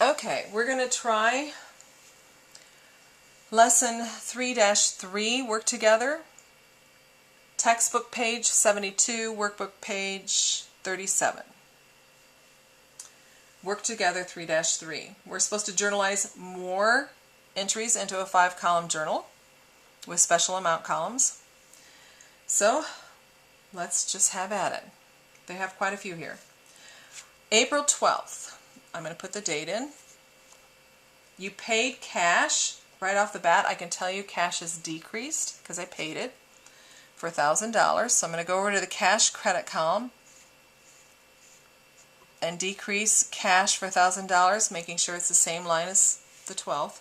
Okay, we're going to try lesson 3-3, work together. Textbook page 72, workbook page 37. Work together 3-3. We're supposed to journalize more entries into a 5-column journal with special amount columns. So let's just have at it. They have quite a few here. April 12th. I'm going to put the date in. You paid cash. Right off the bat, I can tell you cash has decreased because I paid it for $1,000. So I'm going to go over to the cash credit column and decrease cash for $1,000, making sure it's the same line as the 12th.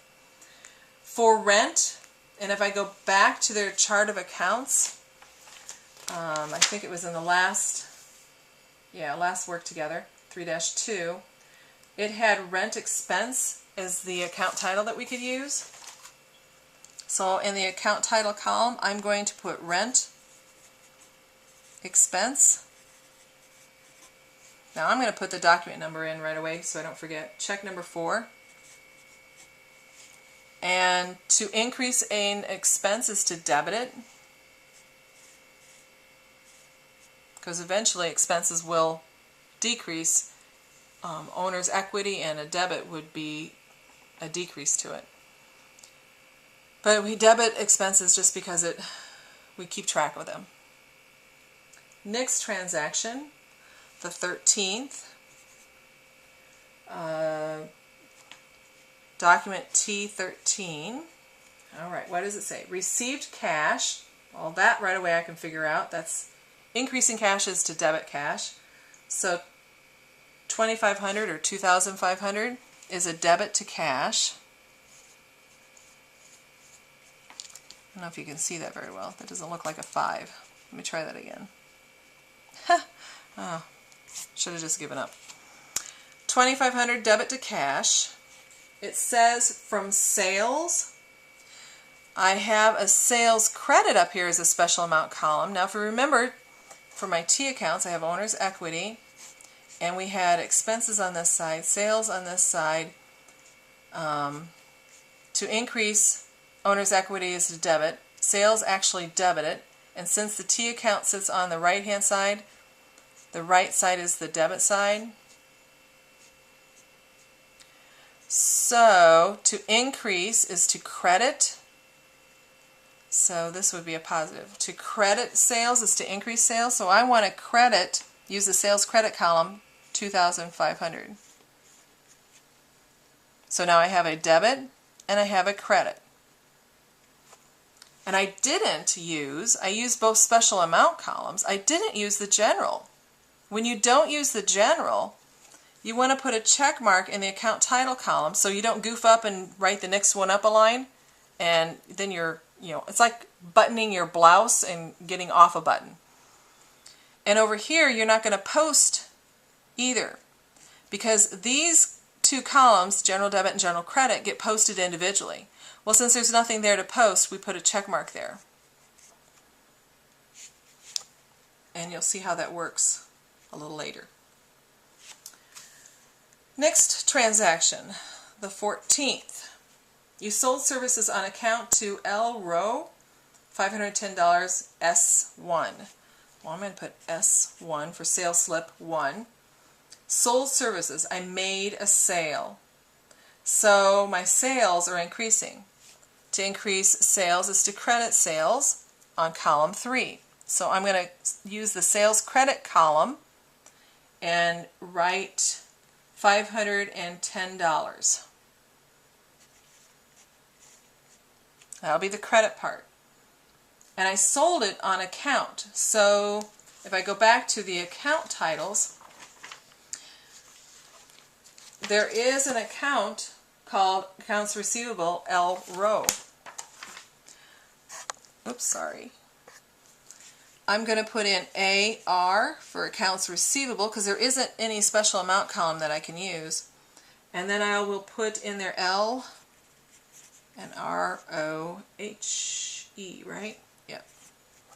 For rent, and if I go back to their chart of accounts, I think it was in the last work together, 3-2, it had rent expense as the account title that we could use. So in the account title column, I'm going to put rent expense. Now I'm going to put the document number in right away so I don't forget. Check number 4. And to increase an expense is to debit it, because eventually expenses will decrease. Owner's equity and a debit would be a decrease to it. But we debit expenses just because we keep track of them. Next transaction, the 13th, document T13. Alright, what does it say? Received cash. Well, that right away I can figure out. That's increasing cash is to debit cash. So $2,500 or $2,500 is a debit to cash. I don't know if you can see that very well. That doesn't look like a 5. Let me try that again. Oh, should have just given up. $2,500 debit to cash. It says from sales. I have a sales credit up here as a special amount column. Now if you remember, for my T accounts I have owner's equity, and we had expenses on this side, sales on this side. To increase owner's equity is to debit. Sales actually debit it, and since the T account sits on the right hand side, the right side is the debit side. So to increase is to credit. So this would be a positive. To credit sales is to increase sales. So I want to credit, use the sales credit column, $2,500. So now I have a debit and I have a credit. And I used both special amount columns. I didn't use the general. When you don't use the general, you want to put a check mark in the account title column so you don't goof up and write the next one up a line, and then it's like buttoning your blouse and getting off a button. And over here you're not going to post either, because these two columns, general debit and general credit, get posted individually. Well, since there's nothing there to post, we put a check mark there. And you'll see how that works a little later. Next transaction, the 14th. You sold services on account to L. Rowe, $510 S1. Well, I'm going to put S1 for sales slip 1. Sold services. I made a sale. So my sales are increasing. To increase sales is to credit sales on column 3. So I'm going to use the sales credit column and write $510. That'll be the credit part. And I sold it on account. So if I go back to the account titles, there is an account called Accounts Receivable L. Rowe. Oops, sorry. I'm going to put in AR for Accounts Receivable because there isn't any special amount column that I can use. And then I will put in there L and ROHE, right? Yep.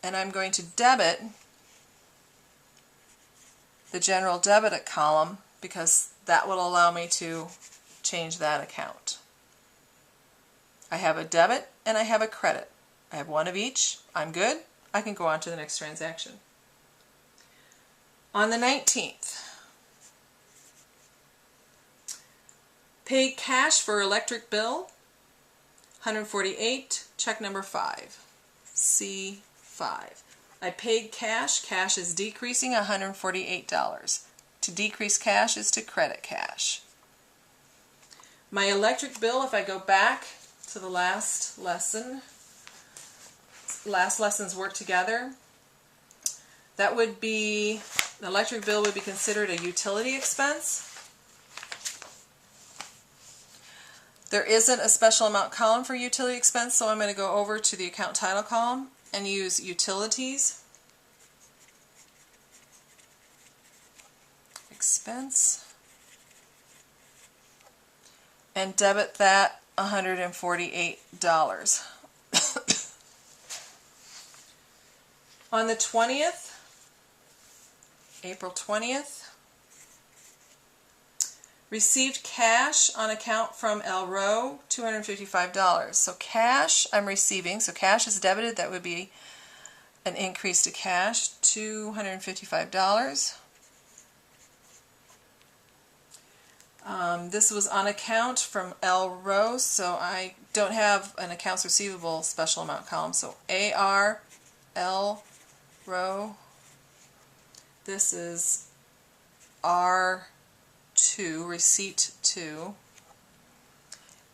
And I'm going to debit the general debit column because that will allow me to change that account. I have a debit and I have a credit. I have one of each. I'm good. I can go on to the next transaction. On the 19th, paid cash for electric bill, $148, check number 5, C5. I paid cash. Cash is decreasing, $148. To decrease cash is to credit cash. My electric bill, if I go back to the last lesson's work together, that would be, the electric bill would be considered a utility expense. There isn't a special amount column for utility expense, so I'm going to go over to the account title column and use utilities, expense, and debit that $148. On the 20th, April 20th, received cash on account from El Row, $255. So cash I'm receiving, so cash is debited, that would be an increase to cash, $255. This was on account from El Row, so I don't have an accounts receivable special amount column. So AR, El Row, this is R2, receipt 2,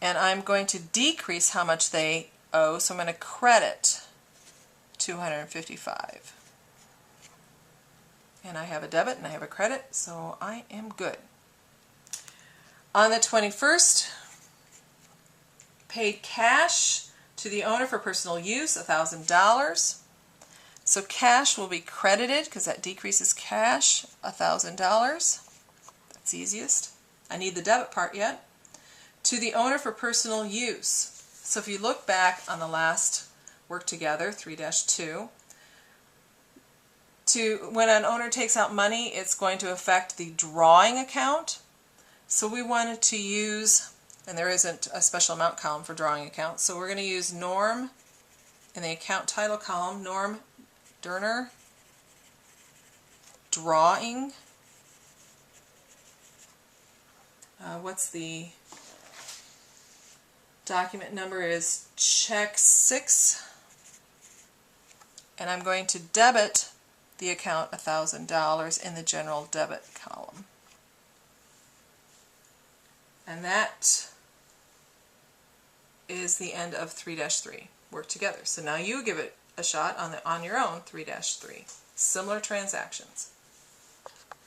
and I'm going to decrease how much they owe, so I'm going to credit $255. And I have a debit and I have a credit, so I am good. On the 21st, paid cash to the owner for personal use, $1,000. So cash will be credited because that decreases cash, $1,000. That's easiest. I need the debit part yet. To the owner for personal use. So if you look back on the last work together, 3-2, when an owner takes out money, it's going to affect the drawing account. So we wanted to use, and there isn't a special amount column for drawing accounts, so we're going to use Norm in the account title column, Norm Derner, drawing. What's the document number is check 6, and I'm going to debit the account $1,000 in the general debit column. And that is the end of 3-3. Work together. So now you give it a shot on your own 3-3. Similar transactions.